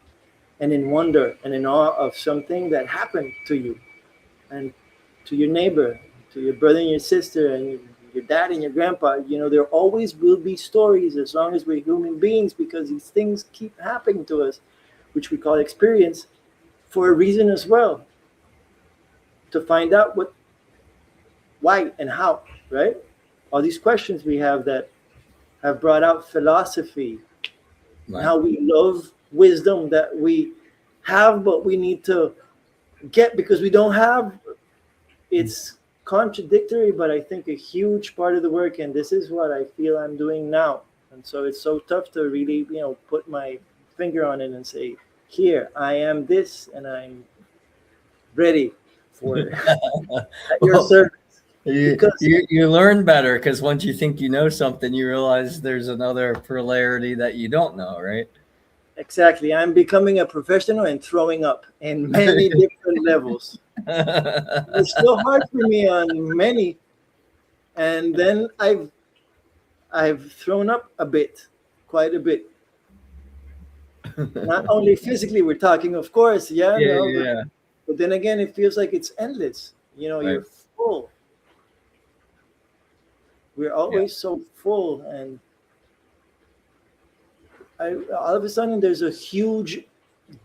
in wonder and in awe of something that happened to you and to your neighbor, to your brother and your sister, and your dad and your grandpa. There always will be stories as long as we're human beings because these things keep happening to us, which we call experience, for a reason as well. To find out what, why, and how, right? All these questions we have that have brought out philosophy and Right. how we love wisdom that we have, but we need to get because we don't have. It's contradictory, but I think a huge part of the work, and this is what I feel I'm doing now. And so it's so tough to really, put my finger on it and say, here, I am this, and I'm ready for at your Well, service. you, Because you you learn better because once you think you know something, you realize there's another polarity that you don't know, right? exactly, I'm becoming a professional and throwing up in many different levels. It's still hard for me on many, and then I've thrown up a bit, quite a bit. Not only physically, we're talking, of course, yeah, Yeah, no, yeah, yeah. but then again, it feels like it's endless. Right. You're full. We're Yeah. always so full, and all of a sudden,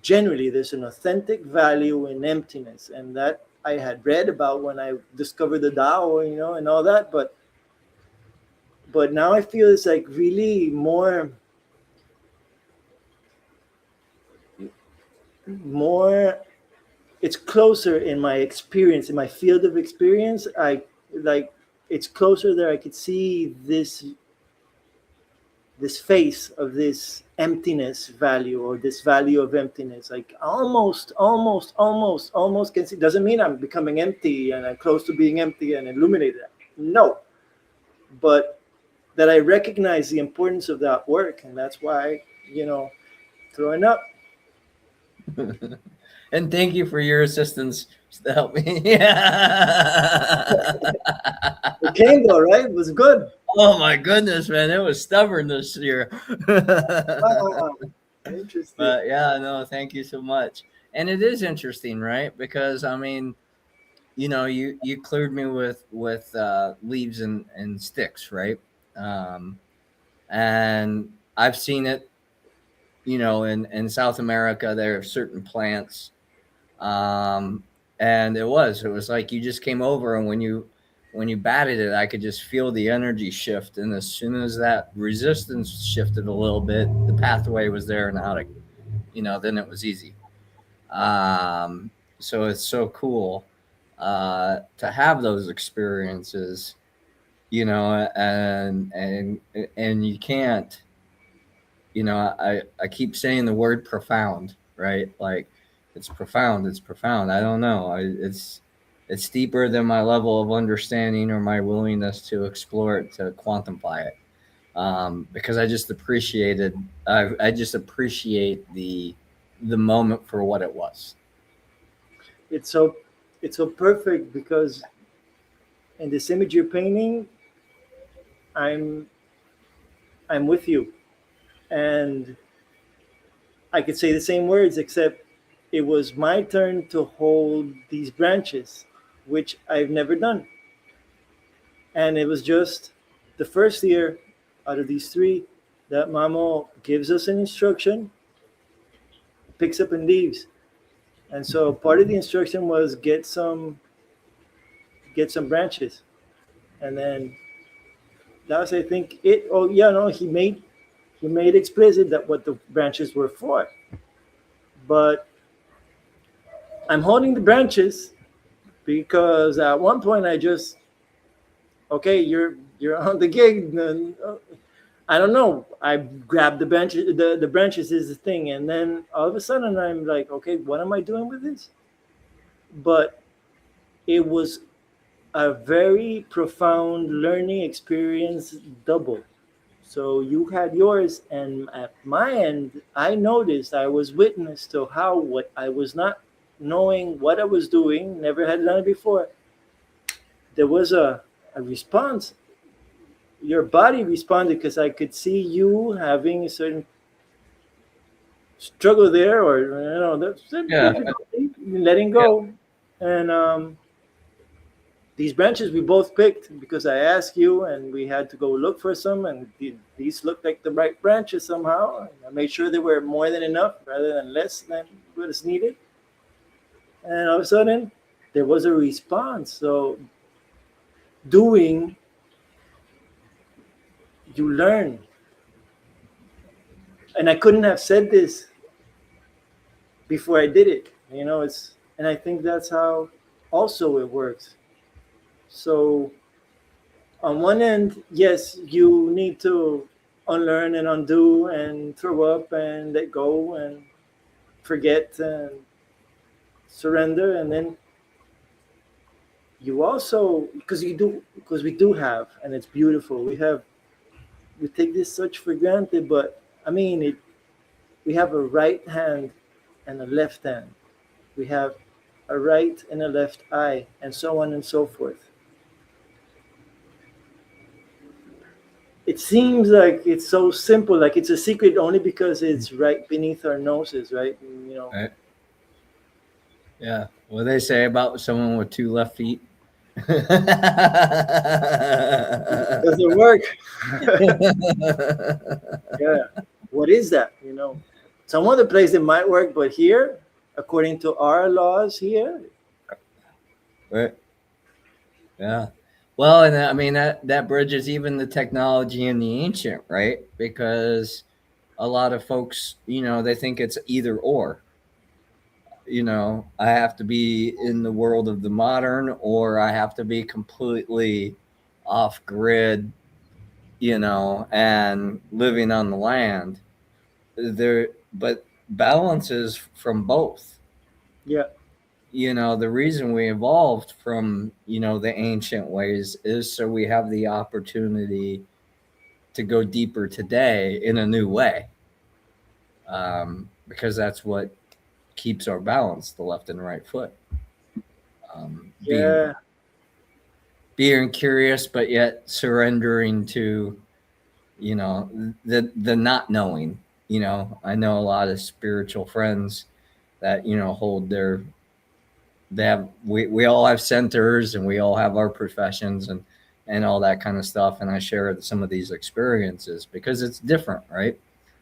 generally, there's an authentic value in emptiness, and that I had read about when I discovered the Tao, and all that. But now I feel it's like really more. It's closer in my experience, in my field of experience. I like it's closer that I could see this face of this emptiness value or this value of emptiness. Like almost can see. Doesn't mean I'm becoming empty and I'm close to being empty and illuminated. No, but that I recognize the importance of that work, and that's why throwing up. And thank you for your assistance to help me. Yeah. It came though, right? It was good. Oh my goodness, man, it was stubborn this year. Ah, interesting. But yeah, no, thank you so much. And it is interesting, right? Because I mean, you cleared me with leaves and sticks, right? Um, and I've seen it, in South America. There are certain plants, um, and it was like you just came over, and when you batted it, I could just feel the energy shift, and as soon as that resistance shifted a little bit, the pathway was there, and how to, then it was easy. um, so it's so cool to have those experiences, and you can't, I keep saying the word profound, right? Like, it's profound. I don't know. It's deeper than my level of understanding or my willingness to explore it, to quantify it. Because I just appreciate the moment for what it was. It's so it's so perfect because in this image you're painting, I'm I'm with you, and I could say the same words except it was my turn to hold these branches, which I've never done, and it was just the first year out of these three that Mamo gives us an instruction, picks up and leaves, and so part of the instruction was get some branches, and then that was, I think, it. Oh yeah, no, he made explicit that what the branches were for. But I'm holding the branches because at one point I just, okay, you're on the gig. And, I don't know. I grabbed the branches. The branches is the thing, and then all of a sudden I'm like, okay, what am I doing with this? But it was a very profound learning experience, double. So you had yours, and at my end, I noticed, I was witness to how what I was not knowing what I was doing, never had done it before. There was a response. Your body responded because I could see you having a certain struggle there, or that's Yeah, difficulty, letting yeah, go. And these branches we both picked because I asked you, and we had to go look for some, and these looked like the right branches somehow. And I made sure they were more than enough rather than less than what is needed. And all of a sudden, there was a response. So doing, you learn. And I couldn't have said this before I did it. And I think that's how also it works. So on one end, yes, you need to unlearn and undo and throw up and let go and forget and surrender. And then you also, because we do have, and it's beautiful, we take this such for granted, but I mean, we have a right hand and a left hand. We have a right and a left eye, and so on and so forth. It seems like it's so simple, like it's a secret only because it's right beneath our noses, right? right. Yeah. What they say about someone with two left feet? Doesn't work. Yeah. What is that? Some other place it might work, but here, according to our laws here, Right. Yeah. Well, and I mean that bridges even the technology in the ancient, right? Because a lot of folks, they think it's either or. I have to be in the world of the modern, or I have to be completely off grid, and living on the land. But balance is from both. yeah, The reason we evolved from, the ancient ways is so we have the opportunity to go deeper today in a new way. Because that's what keeps our balance, the left and right foot. Being Yeah. being curious, but yet surrendering to, the not knowing. I know a lot of spiritual friends that hold they have we all have centers, and we all have our professions, and all that kind of stuff, and I share some of these experiences because it's different, right,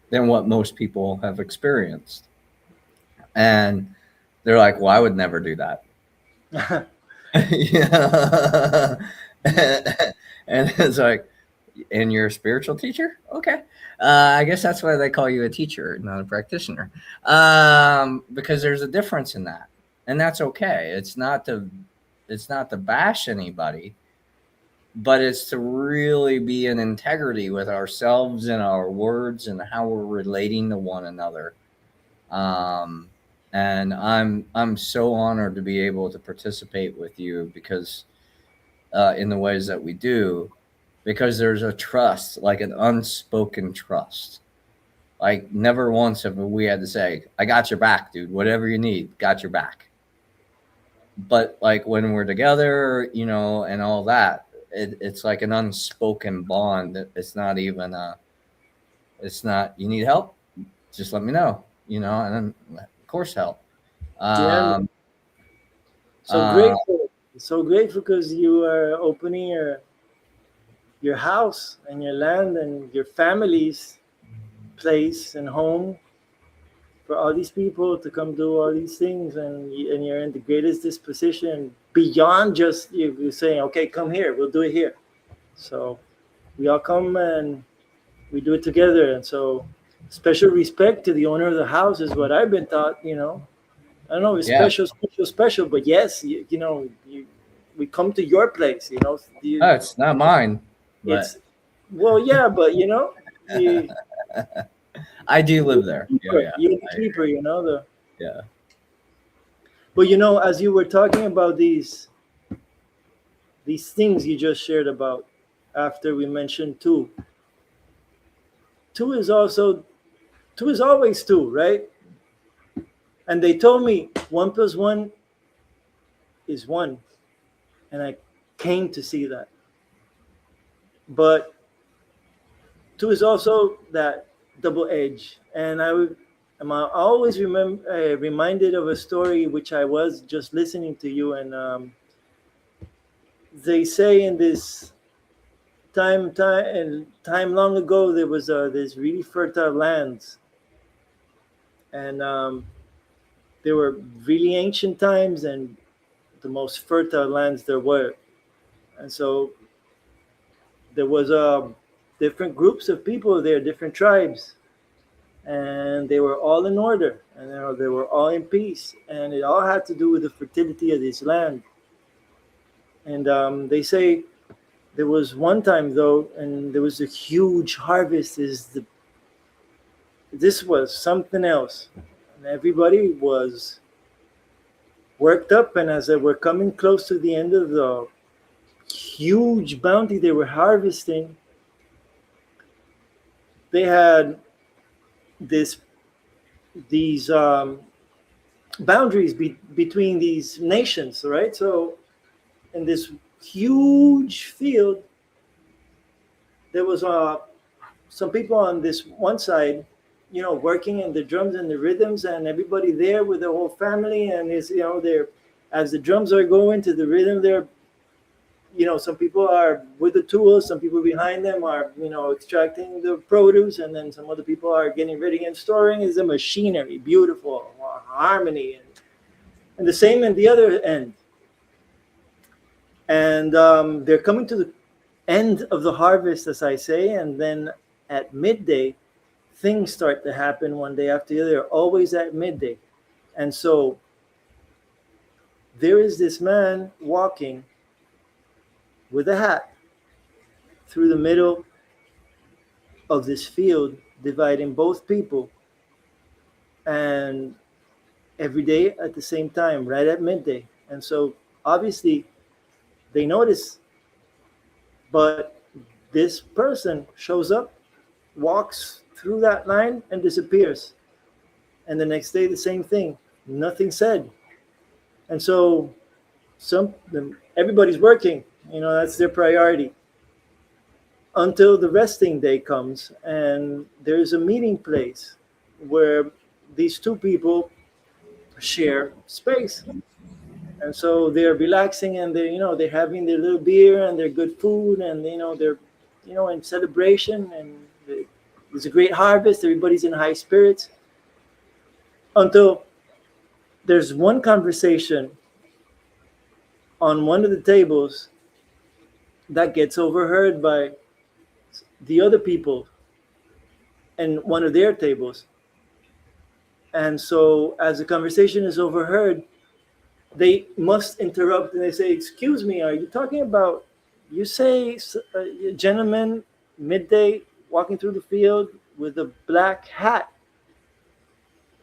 than what most people have experienced. And they're like, well, I would never do that. Yeah. And it's like, and you're a spiritual teacher? Okay. I guess that's why they call you a teacher, not a practitioner. Because there's a difference in that. And that's okay. It's not to bash anybody, but it's to really be in integrity with ourselves and our words and how we're relating to one another. Um, and I'm so honored to be able to participate with you because in the ways that we do, because there's a trust, like an unspoken trust. Like never once have we had to say, "I got your back, dude. Whatever you need, got your back." But like when we're together, and all that, it's like an unspoken bond. It's not even a. It's not. You need help? Just let me know. And then of course help. Yeah, man. Um, So uh, grateful. So grateful because you are opening your house and your land and your family's place and home for all these people to come do all these things, and you're in the greatest disposition beyond just you saying, okay, come here, we'll do it here. So we all come and we do it together. And so special respect to the owner of the house is what I've been taught. I don't know if it's yeah. special, but yes, we come to your place. Oh, it's not mine, but It's, well, yeah, but you, I do live you're there. the Yeah, keeper. yeah. You're the I, keeper. yeah. But as you were talking about these things you just shared about, after we mentioned two is also two is always two, right? And they told me 1 plus 1 is one, and I came to see that. But two is also that double edge, and I'm always reminded of a story which I was just listening to you, and they say in this time long ago there was this really fertile lands, and they were really ancient times and the most fertile lands there were. And so there was different groups of people there, different tribes, and they were all in order, and they were all in peace, and it all had to do with the fertility of this land. And they say there was one time though, and there was a huge harvest. This was something else, and everybody was worked up. And as they were coming close to the end of the huge bounty they were harvesting, they had this these boundaries between these nations, right? So in this huge field, there was some people on this one side, working in the drums and the rhythms, and everybody there with their whole family, and they're, as the drums are going to the rhythm, they're, some people are with the tools, some people behind them are, extracting the produce, and then some other people are getting ready and storing is the machinery, beautiful harmony, and the same in the other end. And they're coming to the end of the harvest, as I say, and then at midday, things start to happen one day after the other, always at midday. And so there is this man walking with a hat through the middle of this field, dividing both people, and every day at the same time, right at midday. And so obviously they notice, but this person shows up, walks through that line, and disappears. And the next day, the same thing, nothing said. And so everybody's working. That's their priority until the resting day comes, and there's a meeting place where these two people share space. And so they're relaxing, and they're having their little beer and their good food, and they're in celebration, and there's a great harvest. Everybody's in high spirits until there's one conversation on one of the tables that gets overheard by the other people and one of their tables. And so as the conversation is overheard, they must interrupt, and they say, "Excuse me, are you talking about, you say, a gentleman midday walking through the field with a black hat?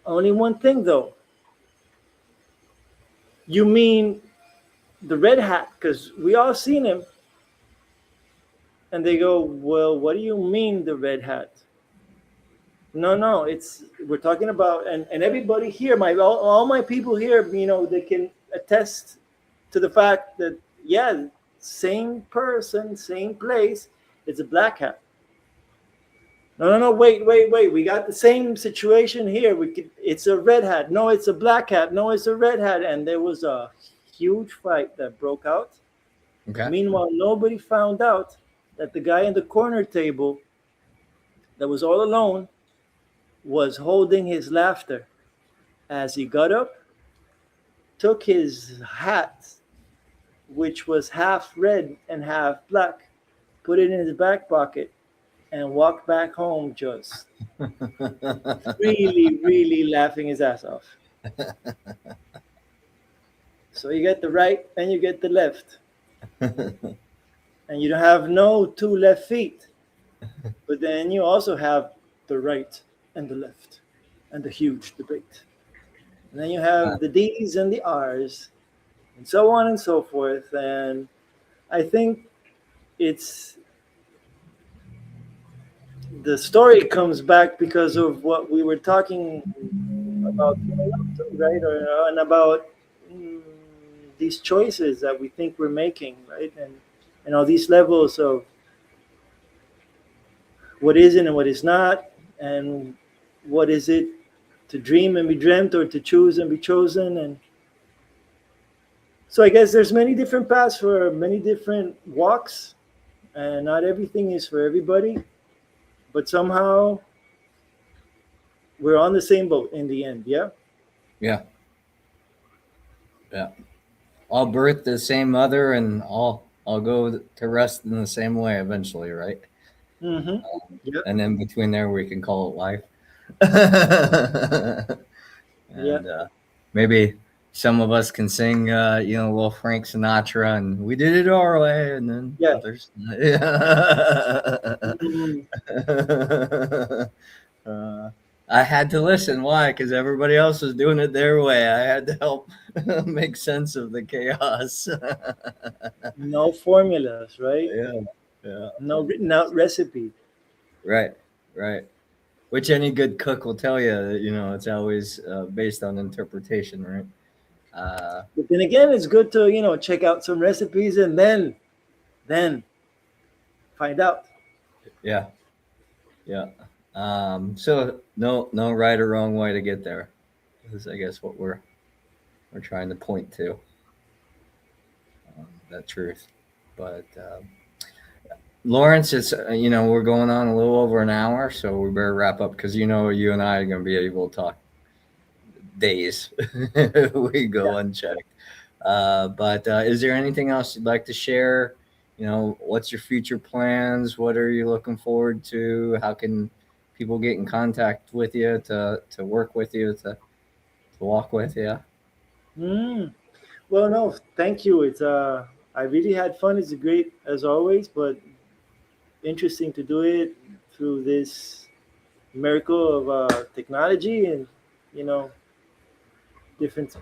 Only one thing though. You mean the red hat? Because we all seen him." And they go, "Well, what do you mean the red hat?" No, no, we're talking about, and everybody here, all my people here, they can attest to the fact that, yeah, same person, same place. It's a black hat. No, no, no, wait, wait, wait. We got the same situation here. It's a red hat. No, it's a black hat. No, it's a red hat. And there was a huge fight that broke out. Okay. Meanwhile, nobody found out that the guy in the corner table that was all alone was holding his laughter as he got up, took his hat, which was half red and half black, put it in his back pocket, and walked back home just really, really laughing his ass off. So you get the right and you get the left, and you don't have no two left feet, but then you also have the right and the left, and the huge debate. And then you have the D's and the R's, and so on and so forth. And I think it's the story comes back because of what we were talking about growing up too, right? And about mm, these choices that we think we're making, right? And all these levels of what isn't and what is not, and what is it to dream and be dreamt, or to choose and be chosen. And so I guess there's many different paths for many different walks, and not everything is for everybody, but somehow we're on the same boat in the end. Yeah. Yeah. Yeah. All birth the same mother, and all go to rest in the same way eventually, right? Mm-hmm. Yeah. And then between there, we can call it life. Yeah. And maybe some of us can sing, a little Frank Sinatra, and we did it our way, and then Yeah. others. Yeah. Mm, uh, I had to listen. Why? Because everybody else was doing it their way. I had to help make sense of the chaos. no formulas, right? Yeah, yeah, No written out recipe. right, right. Which any good cook will tell you. It's always based on interpretation, right? But then again, it's good to check out some recipes, and then find out. Yeah, yeah. So no right or wrong way to get there. Is I guess what we're trying to point to, that truth. But Lawrence, it's we're going on a little over an hour, so we better wrap up because you and I are going to be able to talk days. We Yeah. go unchecked. But is there anything else you'd like to share? What's your future plans? What are you looking forward to? How can people get in contact with you to work with you to walk with you? Mm. Well, no, thank you. I really had fun. It's great as always, but interesting to do it through this miracle of technology, and you know different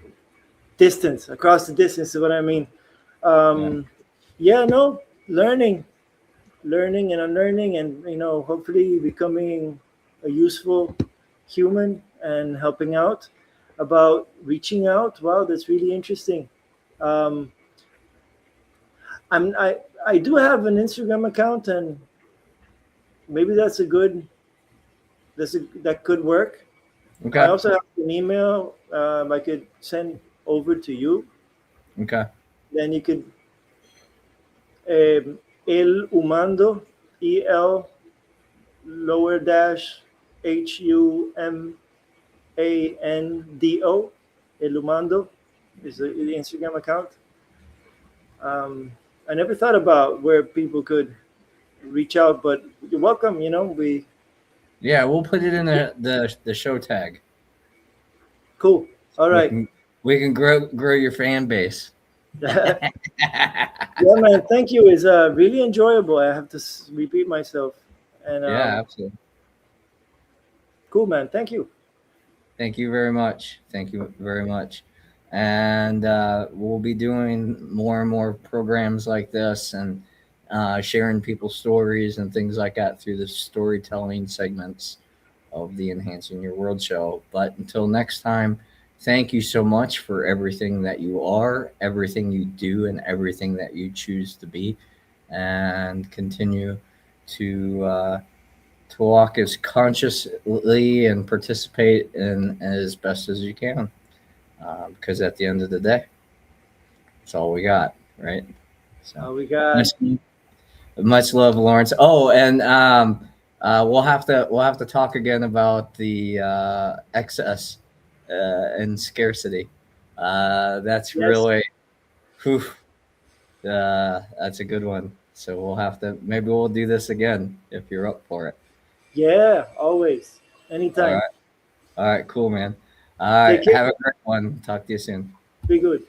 distance across the distance is what I mean. Yeah, Um, yeah, no, learning and unlearning, and hopefully becoming a useful human and helping out, about reaching out. Wow, that's really interesting. I do have an Instagram account, and maybe that could work. I Okay. also have an email I could send over to you. Okay. Then you could el humando, el lower dash humando, el humando is the Instagram account. Um, I never thought about where people could reach out, but you're welcome. We Yeah, we'll put it in the show tag. cool. All We right. can we can grow your fan base. Yeah, man. Thank you. It's really enjoyable. I have to repeat myself. And Yeah, absolutely. cool, man. Thank you. Thank you very much. Thank you very much. And we'll be doing more and more programs like this and sharing people's stories and things like that through the storytelling segments of the Enhancing Your World show. But until next time, thank you so much for everything that you are, everything you do, and everything that you choose to be. And continue to walk as consciously and participate in as best as you can. Because at the end of the day, it's all we got, right? So We got much, much love, Lawrence. Oh, and we'll have to talk again about the excess and scarcity. That's yes. really, whew, that's a good one. So maybe we'll do this again if you're up for it. Yeah, always. All Anytime. right. All right, cool, man. All Take right, care. have a great one. Talk to you soon. Be good.